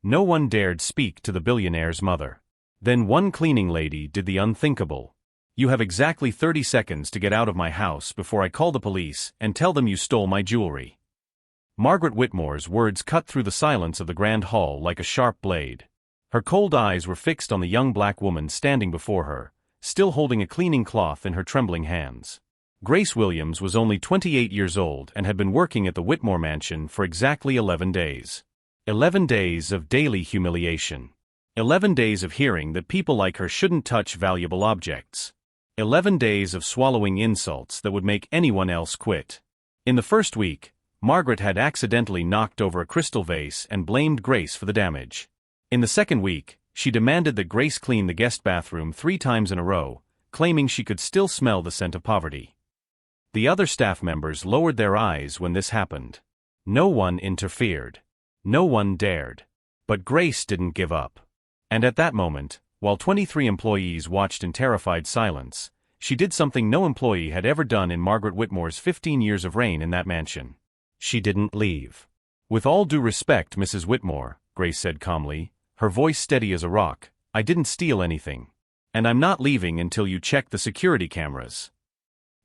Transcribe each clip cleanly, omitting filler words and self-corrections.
No one dared speak to the billionaire's mother. Then one cleaning lady did the unthinkable. "You have exactly 30 seconds to get out of my house before I call the police and tell them you stole my jewelry." Margaret Whitmore's words cut through the silence of the grand hall like a sharp blade. Her cold eyes were fixed on the young black woman standing before her, still holding a cleaning cloth in her trembling hands. Grace Williams was only 28 years old and had been working at the Whitmore mansion for exactly 11 days. 11 days of daily humiliation. 11 days of hearing that people like her shouldn't touch valuable objects. 11 days of swallowing insults that would make anyone else quit. In the first week, Margaret had accidentally knocked over a crystal vase and blamed Grace for the damage. In the second week, she demanded that Grace clean the guest bathroom 3 times in a row, claiming she could still smell the scent of poverty. The other staff members lowered their eyes when this happened. No one interfered. No one dared. But Grace didn't give up. And at that moment, while 23 employees watched in terrified silence, she did something no employee had ever done in Margaret Whitmore's 15 years of reign in that mansion. She didn't leave. "With all due respect, Mrs. Whitmore," Grace said calmly, her voice steady as a rock, "I didn't steal anything. And I'm not leaving until you check the security cameras."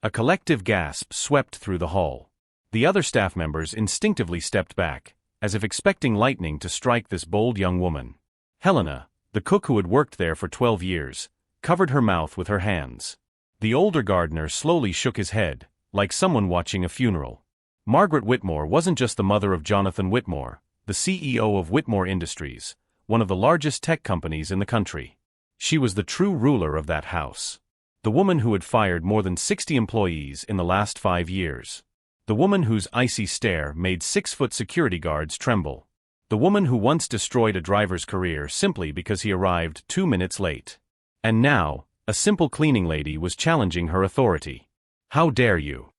A collective gasp swept through the hall. The other staff members instinctively stepped back, as if expecting lightning to strike this bold young woman. Helena, the cook who had worked there for 12 years, covered her mouth with her hands. The older gardener slowly shook his head, like someone watching a funeral. Margaret Whitmore wasn't just the mother of Jonathan Whitmore, the CEO of Whitmore Industries, one of the largest tech companies in the country. She was the true ruler of that house. The woman who had fired more than 60 employees in the last 5 years. The woman whose icy stare made 6-foot security guards tremble. The woman who once destroyed a driver's career simply because he arrived 2 minutes late. And now, a simple cleaning lady was challenging her authority. "How dare you?"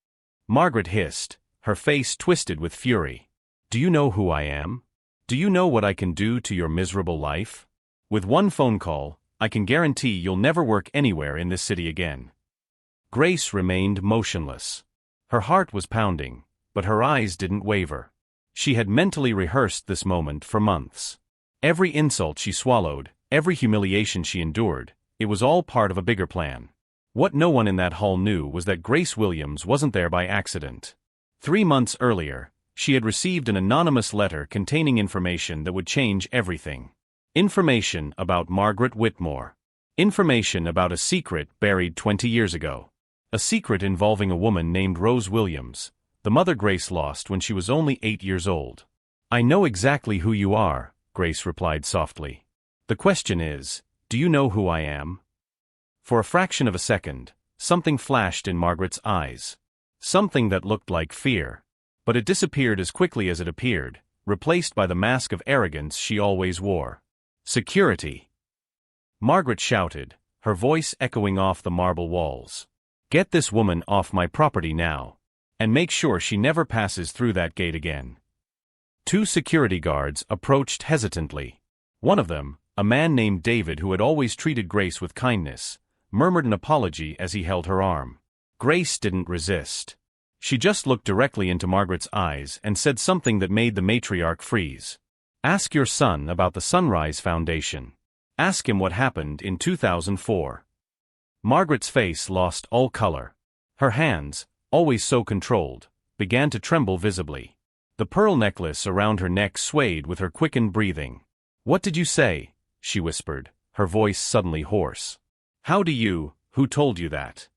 Margaret hissed, her face twisted with fury. "Do you know who I am? Do you know what I can do to your miserable life? With one phone call, I can guarantee you'll never work anywhere in this city again." Grace remained motionless. Her heart was pounding, but her eyes didn't waver. She had mentally rehearsed this moment for months. Every insult she swallowed, every humiliation she endured, it was all part of a bigger plan. What no one in that hall knew was that Grace Williams wasn't there by accident. 3 months earlier, she had received an anonymous letter containing information that would change everything. Information about Margaret Whitmore. Information about a secret buried 20 years ago. A secret involving a woman named Rose Williams, the mother Grace lost when she was only 8 years old. "I know exactly who you are," Grace replied softly. "The question is, do you know who I am?" For a fraction of a second, something flashed in Margaret's eyes. Something that looked like fear. But it disappeared as quickly as it appeared, replaced by the mask of arrogance she always wore. "Security!" Margaret shouted, her voice echoing off the marble walls. "Get this woman off my property now. And make sure she never passes through that gate again." 2 security guards approached hesitantly. One of them, a man named David who had always treated Grace with kindness, murmured an apology as he held her arm. Grace didn't resist. She just looked directly into Margaret's eyes and said something that made the matriarch freeze. "Ask your son about the Sunrise Foundation. Ask him what happened in 2004. Margaret's face lost all color. Her hands, always so controlled, began to tremble visibly. The pearl necklace around her neck swayed with her quickened breathing. "What did you say?" she whispered, her voice suddenly hoarse. Who told you that?"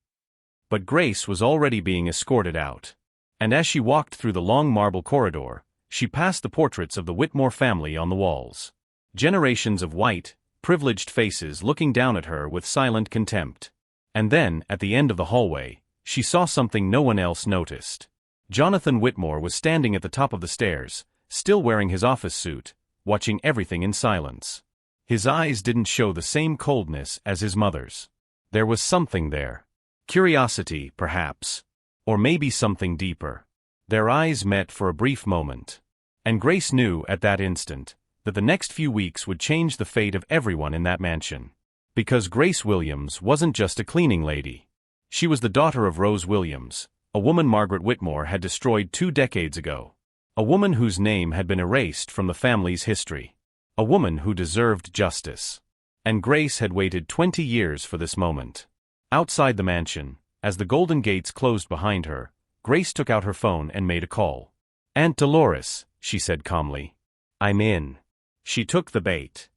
But Grace was already being escorted out. And as she walked through the long marble corridor, she passed the portraits of the Whitmore family on the walls. Generations of white, privileged faces looking down at her with silent contempt. And then, at the end of the hallway, she saw something no one else noticed. Jonathan Whitmore was standing at the top of the stairs, still wearing his office suit, watching everything in silence. His eyes didn't show the same coldness as his mother's. There was something there. Curiosity, perhaps. Or maybe something deeper. Their eyes met for a brief moment. And Grace knew at that instant that the next few weeks would change the fate of everyone in that mansion. Because Grace Williams wasn't just a cleaning lady. She was the daughter of Rose Williams, a woman Margaret Whitmore had destroyed 2 decades ago. A woman whose name had been erased from the family's history. A woman who deserved justice. And Grace had waited 20 years for this moment. Outside the mansion, as the golden gates closed behind her, Grace took out her phone and made a call. "Aunt Dolores," she said calmly. "I'm in." She took the bait.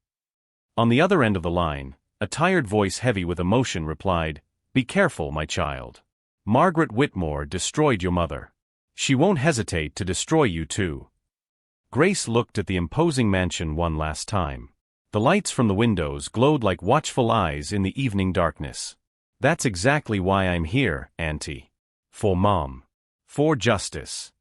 On the other end of the line, a tired voice heavy with emotion replied, "Be careful, my child. Margaret Whitmore destroyed your mother. She won't hesitate to destroy you too." Grace looked at the imposing mansion one last time. The lights from the windows glowed like watchful eyes in the evening darkness. "That's exactly why I'm here, Auntie. For Mom. For justice."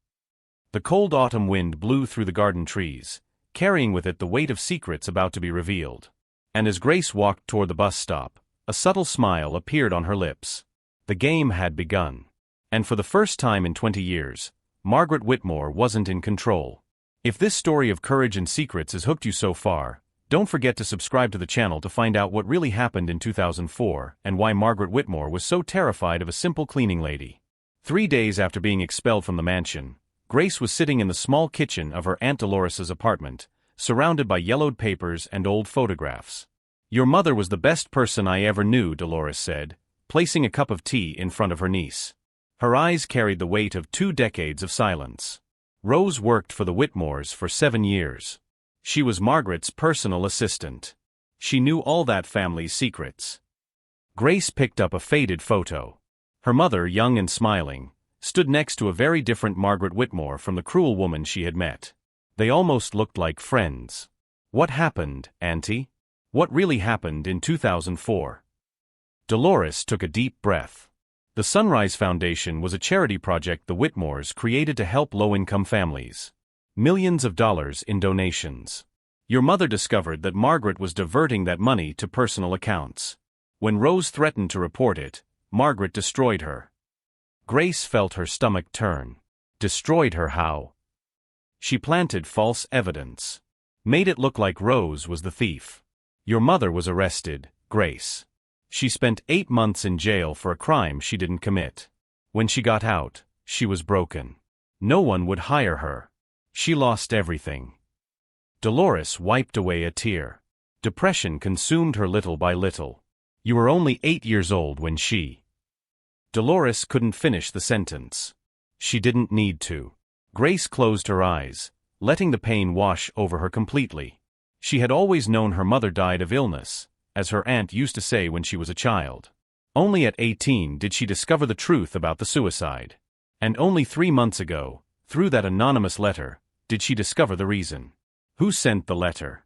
The cold autumn wind blew through the garden trees, carrying with it the weight of secrets about to be revealed. And as Grace walked toward the bus stop, a subtle smile appeared on her lips. The game had begun. And for the first time in 20 years, Margaret Whitmore wasn't in control. If this story of courage and secrets has hooked you so far, don't forget to subscribe to the channel to find out what really happened in 2004 and why Margaret Whitmore was so terrified of a simple cleaning lady. 3 days after being expelled from the mansion, Grace was sitting in the small kitchen of her Aunt Dolores's apartment, surrounded by yellowed papers and old photographs. "Your mother was the best person I ever knew," Dolores said, placing a cup of tea in front of her niece. Her eyes carried the weight of 2 decades of silence. Rose worked for the Whitmores for 7 years. She was Margaret's personal assistant. She knew all that family's secrets. Grace picked up a faded photo. Her mother, young and smiling, stood next to a very different Margaret Whitmore from the cruel woman she had met. They almost looked like friends. "What happened, Auntie? What really happened in 2004? Dolores took a deep breath. The Sunrise Foundation was a charity project the Whitmores created to help low-income families. Millions of dollars in donations. Your mother discovered that Margaret was diverting that money to personal accounts. When Rose threatened to report it, Margaret destroyed her." Grace felt her stomach turn. Destroyed her how? "She planted false evidence. Made it look like Rose was the thief. Your mother was arrested, Grace. She spent 8 months in jail for a crime she didn't commit. When she got out, she was broken. No one would hire her. She lost everything." Dolores wiped away a tear. Depression consumed her little by little. "You were only 8 years old when she..." Dolores couldn't finish the sentence. She didn't need to. Grace closed her eyes, letting the pain wash over her completely. She had always known her mother died of illness, as her aunt used to say when she was a child. Only at 18 did she discover the truth about the suicide. And only 3 months ago, through that anonymous letter, did she discover the reason. "Who sent the letter?"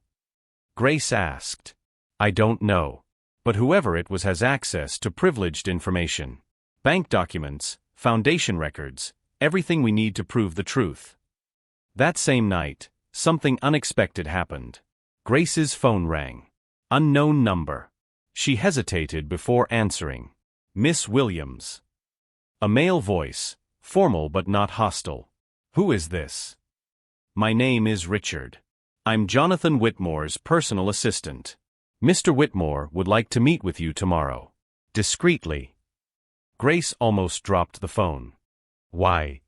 Grace asked. "I don't know. But whoever it was has access to privileged information. Bank documents, foundation records, everything we need to prove the truth." That same night, something unexpected happened. Grace's phone rang. Unknown number. She hesitated before answering. "Miss Williams." A male voice, formal but not hostile. "Who is this?" "My name is Richard. I'm Jonathan Whitmore's personal assistant. Mr. Whitmore would like to meet with you tomorrow." Discreetly. Grace almost dropped the phone. "Why?"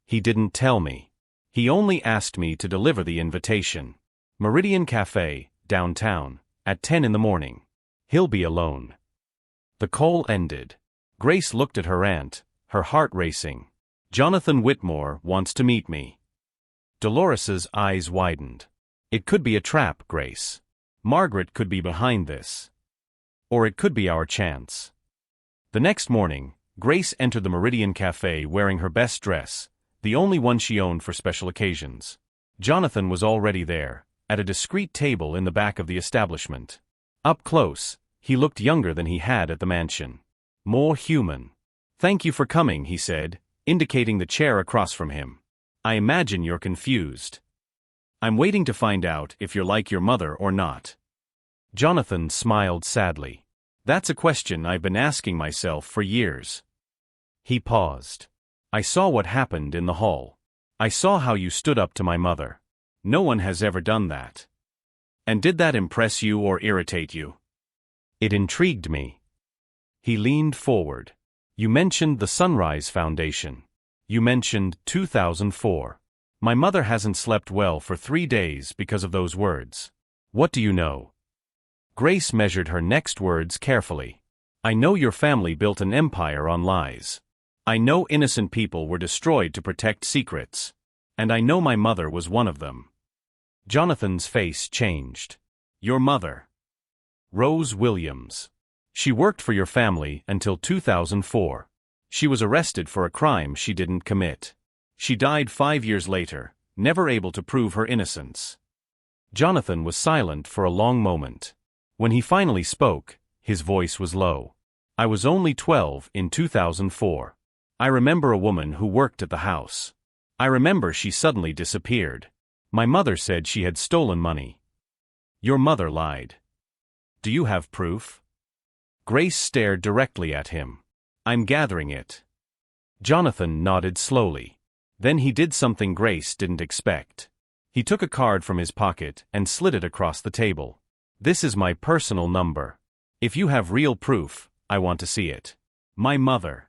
"He didn't tell me. He only asked me to deliver the invitation. Meridian Cafe, downtown, at 10 in the morning. He'll be alone." The call ended. Grace looked at her aunt, her heart racing. "Jonathan Whitmore wants to meet me." Dolores's eyes widened. "It could be a trap, Grace. Margaret could be behind this. Or it could be our chance." The next morning, Grace entered the Meridian Cafe wearing her best dress, the only one she owned for special occasions. Jonathan was already there, at a discreet table in the back of the establishment. Up close, he looked younger than he had at the mansion. More human. "Thank you for coming," he said, indicating the chair across from him. "I imagine you're confused. I'm waiting to find out if you're like your mother or not." Jonathan smiled sadly. "That's a question I've been asking myself for years." He paused. "I saw what happened in the hall. I saw how you stood up to my mother. No one has ever done that. And did that impress you or irritate you?" "It intrigued me." He leaned forward. "You mentioned the Sunrise Foundation. You mentioned 2004. My mother hasn't slept well for 3 days because of those words. What do you know? Grace measured her next words carefully. I know your family built an empire on lies. I know innocent people were destroyed to protect secrets. And I know my mother was one of them. Jonathan's face changed. Your mother. Rose Williams. She worked for your family until 2004. She was arrested for a crime she didn't commit. She died 5 years later, never able to prove her innocence. Jonathan was silent for a long moment. When he finally spoke, his voice was low. I was only 12 in 2004. I remember a woman who worked at the house. I remember she suddenly disappeared. My mother said she had stolen money. Your mother lied. Do you have proof? Grace stared directly at him. I'm gathering it. Jonathan nodded slowly. Then he did something Grace didn't expect. He took a card from his pocket and slid it across the table. This is my personal number. If you have real proof, I want to see it. My mother.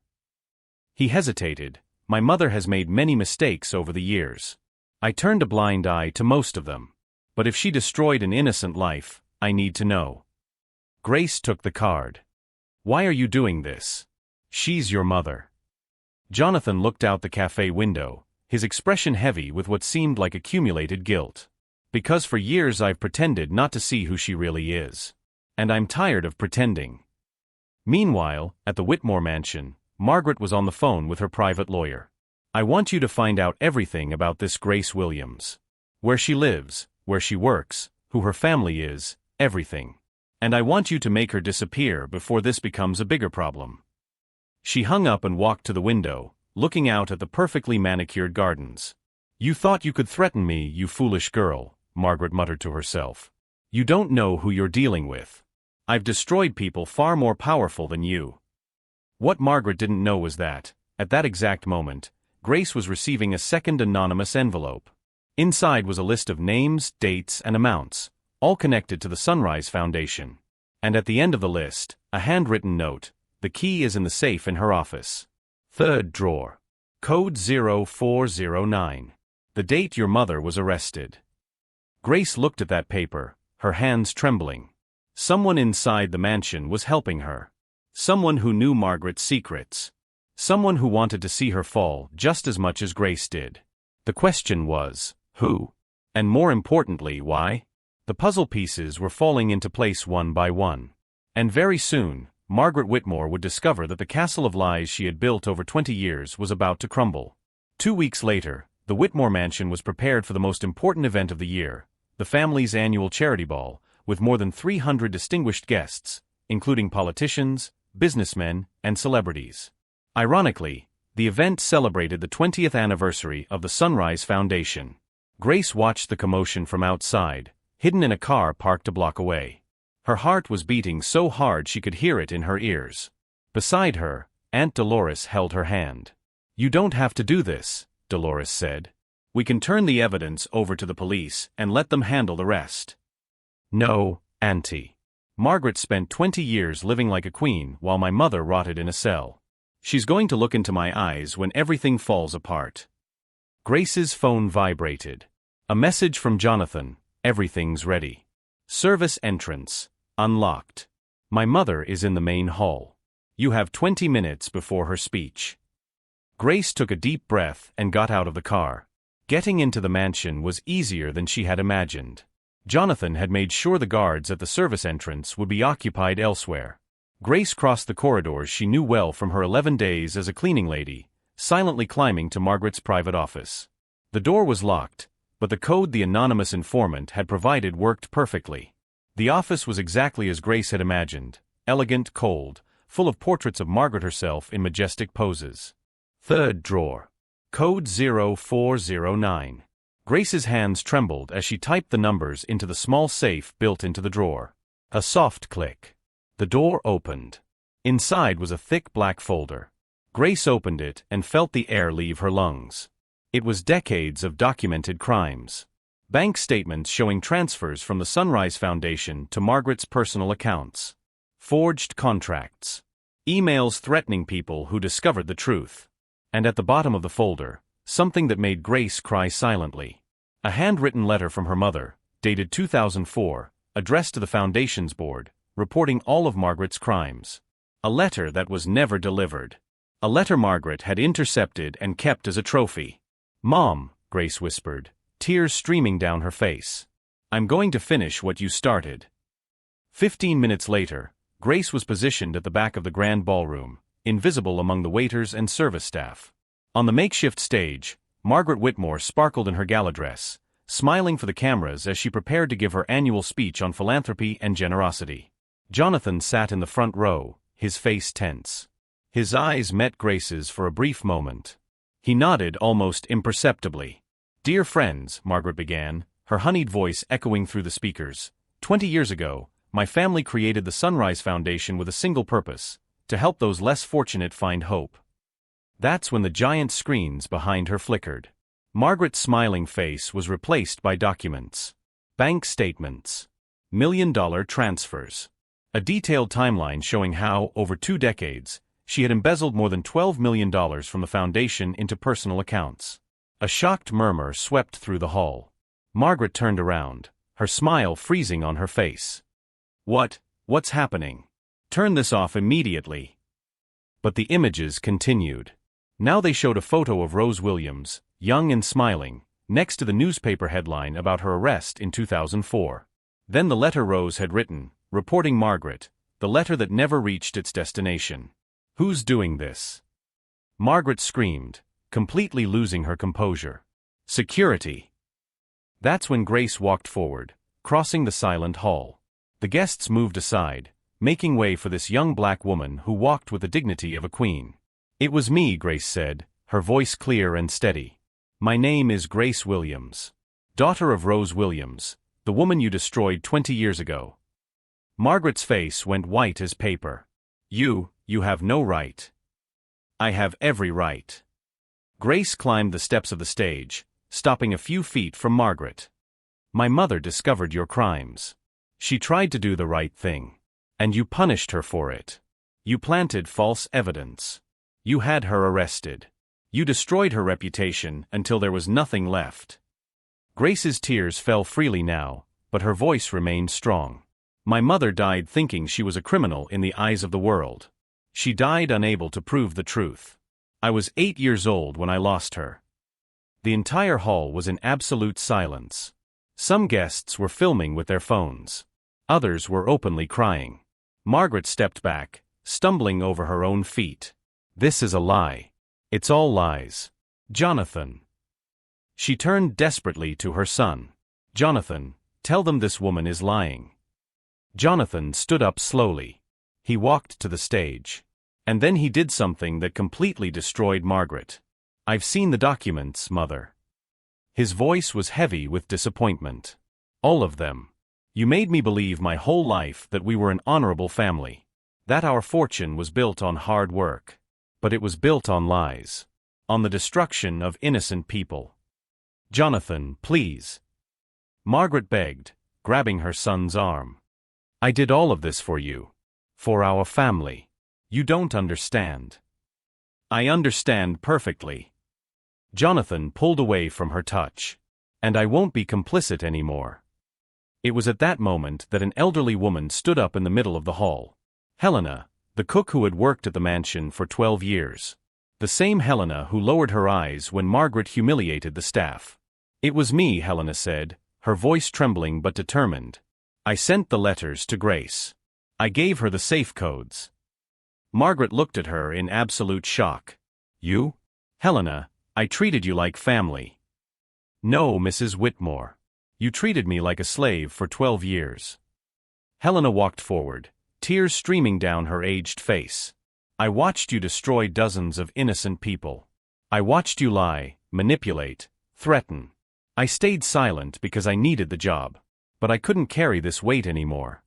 He hesitated. My mother has made many mistakes over the years. I turned a blind eye to most of them. But if she destroyed an innocent life, I need to know. Grace took the card. Why are you doing this? She's your mother. Jonathan looked out the cafe window, his expression heavy with what seemed like accumulated guilt. Because for years I've pretended not to see who she really is. And I'm tired of pretending. Meanwhile, at the Whitmore mansion, Margaret was on the phone with her private lawyer. I want you to find out everything about this Grace Williams. Where she lives, where she works, who her family is, everything. And I want you to make her disappear before this becomes a bigger problem. She hung up and walked to the window, looking out at the perfectly manicured gardens. You thought you could threaten me, you foolish girl, Margaret muttered to herself. You don't know who you're dealing with. I've destroyed people far more powerful than you. What Margaret didn't know was that, at that exact moment, Grace was receiving a second anonymous envelope. Inside was a list of names, dates, and amounts, all connected to the Sunrise Foundation. And at the end of the list, a handwritten note. The key is in the safe in her office. Third drawer. Code 0409. The date your mother was arrested. Grace looked at that paper, her hands trembling. Someone inside the mansion was helping her. Someone who knew Margaret's secrets. Someone who wanted to see her fall just as much as Grace did. The question was, who? And more importantly, why? The puzzle pieces were falling into place one by one. And very soon, Margaret Whitmore would discover that the castle of lies she had built over 20 years was about to crumble. 2 weeks later, the Whitmore mansion was prepared for the most important event of the year, the family's annual charity ball, with more than 300 distinguished guests, including politicians, businessmen, and celebrities. Ironically, the event celebrated the 20th anniversary of the Sunrise Foundation. Grace watched the commotion from outside, hidden in a car parked a block away. Her heart was beating so hard she could hear it in her ears. Beside her, Aunt Dolores held her hand. You don't have to do this, Dolores said. We can turn the evidence over to the police and let them handle the rest. No, Auntie. Margaret spent 20 years living like a queen while my mother rotted in a cell. She's going to look into my eyes when everything falls apart. Grace's phone vibrated. A message from Jonathan. Everything's ready. Service entrance. Unlocked. My mother is in the main hall. You have 20 minutes before her speech. Grace took a deep breath and got out of the car. Getting into the mansion was easier than she had imagined. Jonathan had made sure the guards at the service entrance would be occupied elsewhere. Grace crossed the corridors she knew well from her 11 days as a cleaning lady, silently climbing to Margaret's private office. The door was locked, but the code the anonymous informant had provided worked perfectly. The office was exactly as Grace had imagined, elegant, cold, full of portraits of Margaret herself in majestic poses. Third drawer. Code 0409. Grace's hands trembled as she typed the numbers into the small safe built into the drawer. A soft click. The door opened. Inside was a thick black folder. Grace opened it and felt the air leave her lungs. It was decades of documented crimes. Bank statements showing transfers from the Sunrise Foundation to Margaret's personal accounts. Forged contracts. Emails threatening people who discovered the truth. And at the bottom of the folder, something that made Grace cry silently. A handwritten letter from her mother, dated 2004, addressed to the Foundation's board, reporting all of Margaret's crimes. A letter that was never delivered. A letter Margaret had intercepted and kept as a trophy. "Mom," Grace whispered, tears streaming down her face. "I'm going to finish what you started." 15 minutes later, Grace was positioned at the back of the grand ballroom, invisible among the waiters and service staff. On the makeshift stage, Margaret Whitmore sparkled in her gala dress, smiling for the cameras as she prepared to give her annual speech on philanthropy and generosity. Jonathan sat in the front row, his face tense. His eyes met Grace's for a brief moment. He nodded almost imperceptibly. "Dear friends," Margaret began, her honeyed voice echoing through the speakers, 20 years ago, my family created the Sunrise Foundation with a single purpose: to help those less fortunate find hope." That's when the giant screens behind her flickered. Margaret's smiling face was replaced by documents. Bank statements. $1 million transfers. A detailed timeline showing how, over 2 decades, she had embezzled more than $12 million from the foundation into personal accounts. A shocked murmur swept through the hall. Margaret turned around, her smile freezing on her face. What's happening? Turn this off immediately." But the images continued. Now they showed a photo of Rose Williams, young and smiling, next to the newspaper headline about her arrest in 2004. Then the letter Rose had written, reporting Margaret, the letter that never reached its destination. "Who's doing this?" Margaret screamed, completely losing her composure. "Security!" That's when Grace walked forward, crossing the silent hall. The guests moved aside, making way for this young black woman who walked with the dignity of a queen. "It was me," Grace said, her voice clear and steady. "My name is Grace Williams. Daughter of Rose Williams, the woman you destroyed 20 years ago." Margaret's face went white as paper. You have no right." "I have every right." Grace climbed the steps of the stage, stopping a few feet from Margaret. "My mother discovered your crimes. She tried to do the right thing. And you punished her for it. You planted false evidence. You had her arrested. You destroyed her reputation until there was nothing left." Grace's tears fell freely now, but her voice remained strong. "My mother died thinking she was a criminal in the eyes of the world. She died unable to prove the truth. I was 8 years old when I lost her." The entire hall was in absolute silence. Some guests were filming with their phones. Others were openly crying. Margaret stepped back, stumbling over her own feet. "This is a lie. It's all lies. Jonathan." She turned desperately to her son. "Jonathan, tell them this woman is lying." Jonathan stood up slowly. He walked to the stage. And then he did something that completely destroyed Margaret. "I've seen the documents, Mother." His voice was heavy with disappointment. "All of them. You made me believe my whole life that we were an honorable family. That our fortune was built on hard work. But it was built on lies. On the destruction of innocent people." "Jonathan, please." Margaret begged, grabbing her son's arm. "I did all of this for you. For our family. You don't understand." "I understand perfectly." Jonathan pulled away from her touch. "And I won't be complicit anymore." It was at that moment that an elderly woman stood up in the middle of the hall. Helena, the cook who had worked at the mansion for 12 years. The same Helena who lowered her eyes when Margaret humiliated the staff. "It was me," Helena said, her voice trembling but determined. "I sent the letters to Grace. I gave her the safe codes." Margaret looked at her in absolute shock. "You? Helena, I treated you like family." "No, Mrs. Whitmore. You treated me like a slave for 12 years." Helena walked forward, tears streaming down her aged face. "I watched you destroy dozens of innocent people. I watched you lie, manipulate, threaten. I stayed silent because I needed the job. But I couldn't carry this weight anymore."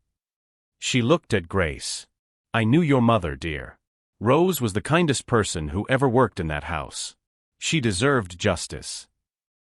She looked at Grace. "I knew your mother, dear. Rose was the kindest person who ever worked in that house. She deserved justice."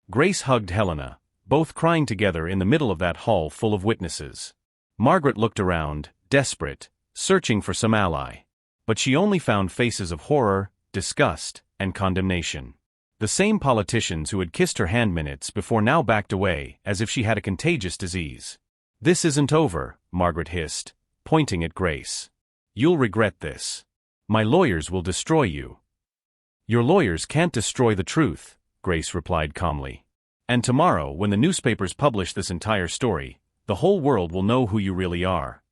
Grace hugged Helena, both crying together in the middle of that hall full of witnesses. Margaret looked around, desperate, searching for some ally. But she only found faces of horror, disgust, and condemnation. The same politicians who had kissed her hand minutes before now backed away, as if she had a contagious disease. "This isn't over," Margaret hissed, pointing at Grace. "You'll regret this. My lawyers will destroy you." "Your lawyers can't destroy the truth," Grace replied calmly. "And tomorrow, when the newspapers publish this entire story, the whole world will know who you really are."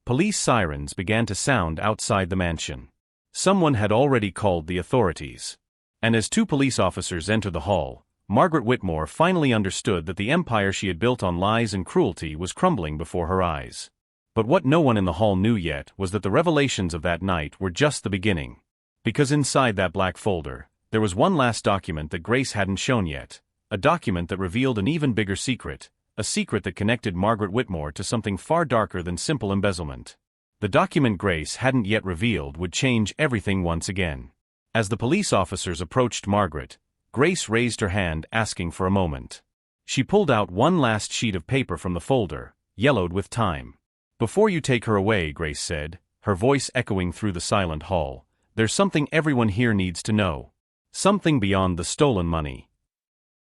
Police sirens began to sound outside the mansion. Someone had already called the authorities. And as two police officers entered the hall, Margaret Whitmore finally understood that the empire she had built on lies and cruelty was crumbling before her eyes. But what no one in the hall knew yet was that the revelations of that night were just the beginning. Because inside that black folder, there was one last document that Grace hadn't shown yet, a document that revealed an even bigger secret, a secret that connected Margaret Whitmore to something far darker than simple embezzlement. The document Grace hadn't yet revealed would change everything once again. As the police officers approached Margaret, Grace raised her hand asking for a moment. She pulled out one last sheet of paper from the folder, yellowed with time. "Before you take her away," Grace said, her voice echoing through the silent hall, "there's something everyone here needs to know. Something beyond the stolen money."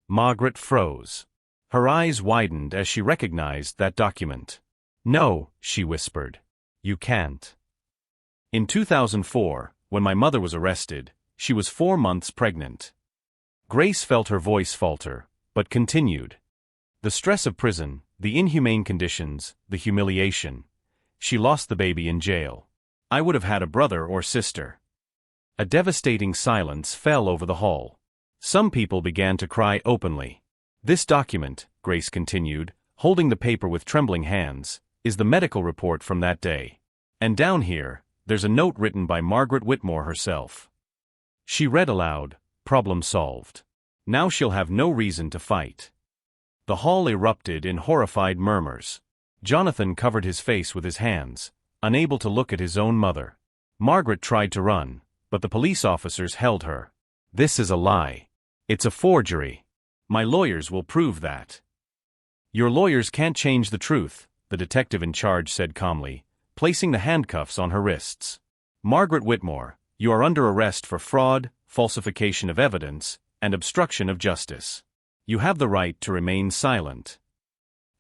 Margaret froze. Her eyes widened as she recognized that document. "No," she whispered. "You can't." In 2004, when my mother was arrested, she was 4 months pregnant. Grace felt her voice falter, but continued. "The stress of prison, the inhumane conditions, the humiliation. She lost the baby in jail. I would have had a brother or sister." A devastating silence fell over the hall. Some people began to cry openly. "This document," Grace continued, holding the paper with trembling hands, "is the medical report from that day. And down here, there's a note written by Margaret Whitmore herself." She read aloud, "Problem solved. Now she'll have no reason to fight." The hall erupted in horrified murmurs. Jonathan covered his face with his hands, unable to look at his own mother. Margaret tried to run, but the police officers held her. "This is a lie. It's a forgery. My lawyers will prove that." "Your lawyers can't change the truth," the detective in charge said calmly, placing the handcuffs on her wrists. "Margaret Whitmore, you are under arrest for fraud, falsification of evidence, and obstruction of justice. You have the right to remain silent."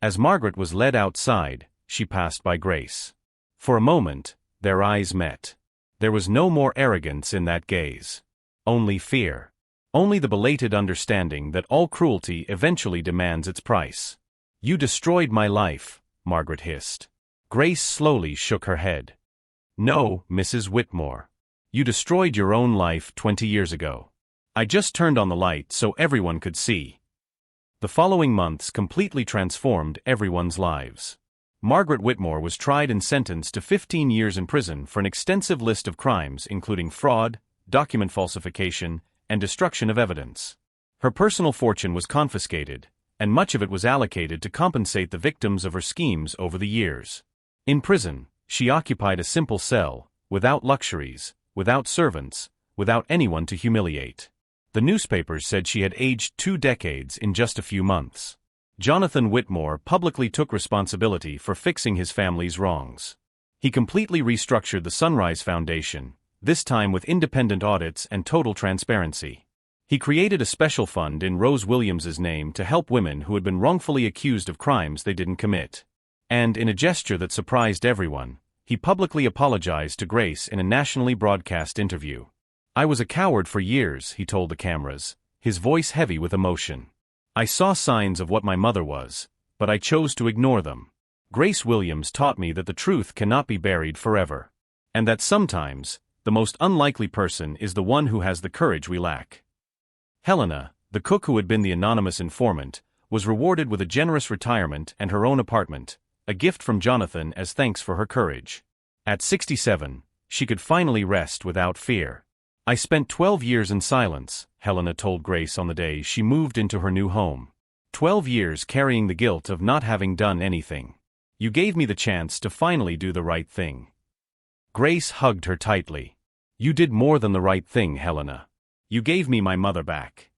As Margaret was led outside, she passed by Grace. For a moment, their eyes met. There was no more arrogance in that gaze. Only fear. Only the belated understanding that all cruelty eventually demands its price. "You destroyed my life," Margaret hissed. Grace slowly shook her head. "No, Mrs. Whitmore. You destroyed your own life 20 years ago. I just turned on the light so everyone could see." The following months completely transformed everyone's lives. Margaret Whitmore was tried and sentenced to 15 years in prison for an extensive list of crimes including fraud, document falsification, and destruction of evidence. Her personal fortune was confiscated, and much of it was allocated to compensate the victims of her schemes over the years. In prison, she occupied a simple cell, without luxuries, without servants, without anyone to humiliate. The newspapers said she had aged 2 decades in just a few months. Jonathan Whitmore publicly took responsibility for fixing his family's wrongs. He completely restructured the Sunrise Foundation, this time with independent audits and total transparency. He created a special fund in Rose Williams's name to help women who had been wrongfully accused of crimes they didn't commit. And in a gesture that surprised everyone, he publicly apologized to Grace in a nationally broadcast interview. "I was a coward for years," he told the cameras, his voice heavy with emotion. "I saw signs of what my mother was, but I chose to ignore them. Grace Williams taught me that the truth cannot be buried forever. And that sometimes, the most unlikely person is the one who has the courage we lack." Helena, the cook who had been the anonymous informant, was rewarded with a generous retirement and her own apartment, a gift from Jonathan as thanks for her courage. At 67, she could finally rest without fear. "I spent 12 years in silence," Helena told Grace on the day she moved into her new home. 12 years carrying the guilt of not having done anything. You gave me the chance to finally do the right thing." Grace hugged her tightly. "You did more than the right thing, Helena. You gave me my mother back."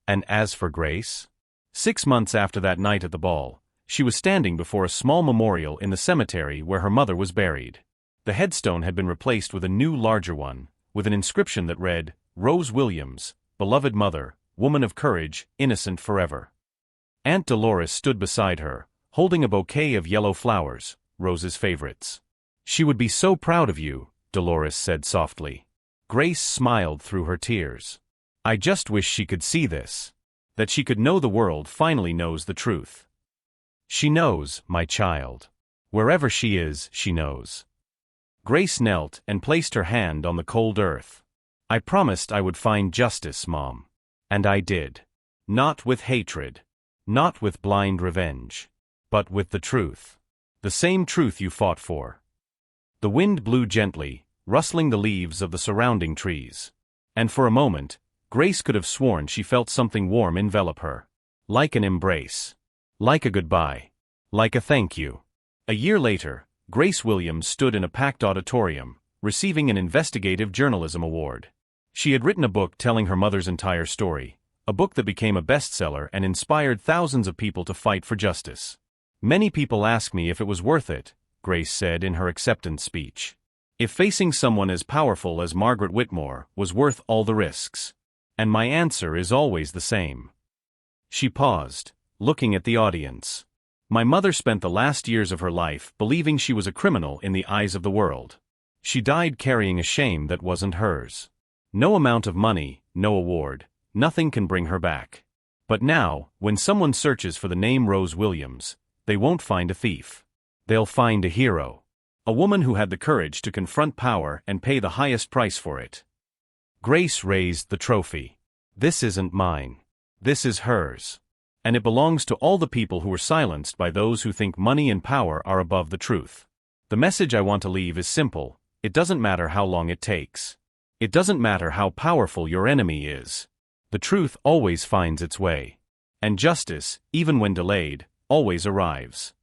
And as for Grace? 6 months after that night at the ball, she was standing before a small memorial in the cemetery where her mother was buried. The headstone had been replaced with a new larger one, with an inscription that read, "Rose Williams, beloved mother, woman of courage, innocent forever. Aunt Dolores stood beside her, holding a bouquet of yellow flowers, Rose's favorites. "She would be so proud of you," Dolores said softly. Grace smiled through her tears. "I just wish she could see this. That she could know the world finally knows the truth." "She knows, my child. Wherever she is, she knows." Grace knelt and placed her hand on the cold earth. "I promised I would find justice, Mom. And I did. Not with hatred. Not with blind revenge. But with the truth. The same truth you fought for." The wind blew gently, rustling the leaves of the surrounding trees. And for a moment, Grace could have sworn she felt something warm envelop her. Like an embrace. Like a goodbye. Like a thank you. A year later, Grace Williams stood in a packed auditorium, receiving an investigative journalism award. She had written a book telling her mother's entire story, a book that became a bestseller and inspired thousands of people to fight for justice. "Many people ask me if it was worth it," Grace said in her acceptance speech. "If facing someone as powerful as Margaret Whitmore was worth all the risks. And my answer is always the same." She paused, looking at the audience. "My mother spent the last years of her life believing she was a criminal in the eyes of the world. She died carrying a shame that wasn't hers. No amount of money, no award, nothing can bring her back. But now, when someone searches for the name Rose Williams, they won't find a thief. They'll find a hero. A woman who had the courage to confront power and pay the highest price for it." Grace raised the trophy. "This isn't mine. This is hers. And it belongs to all the people who were silenced by those who think money and power are above the truth. The message I want to leave is simple: it doesn't matter how long it takes. It doesn't matter how powerful your enemy is. The truth always finds its way. And justice, even when delayed, always arrives."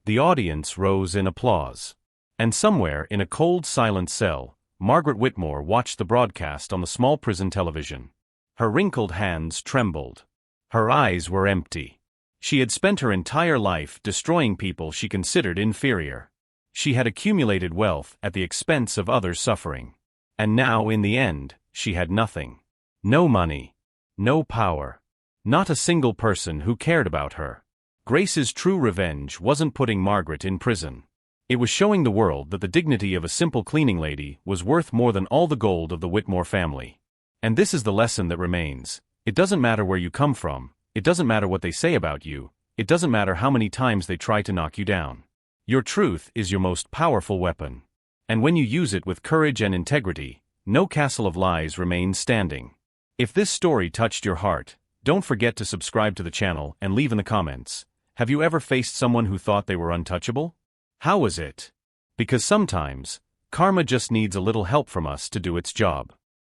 The audience rose in applause. And somewhere in a cold, silent cell, Margaret Whitmore watched the broadcast on the small prison television. Her wrinkled hands trembled. Her eyes were empty. She had spent her entire life destroying people she considered inferior. She had accumulated wealth at the expense of others' suffering. And now, in the end, she had nothing. No money. No power. Not a single person who cared about her. Grace's true revenge wasn't putting Margaret in prison. It was showing the world that the dignity of a simple cleaning lady was worth more than all the gold of the Whitmore family. And this is the lesson that remains. It doesn't matter where you come from. It doesn't matter what they say about you. It doesn't matter how many times they try to knock you down. Your truth is your most powerful weapon. And when you use it with courage and integrity, no castle of lies remains standing. If this story touched your heart, don't forget to subscribe to the channel and leave in the comments. Have you ever faced someone who thought they were untouchable? How was it? Because sometimes, karma just needs a little help from us to do its job.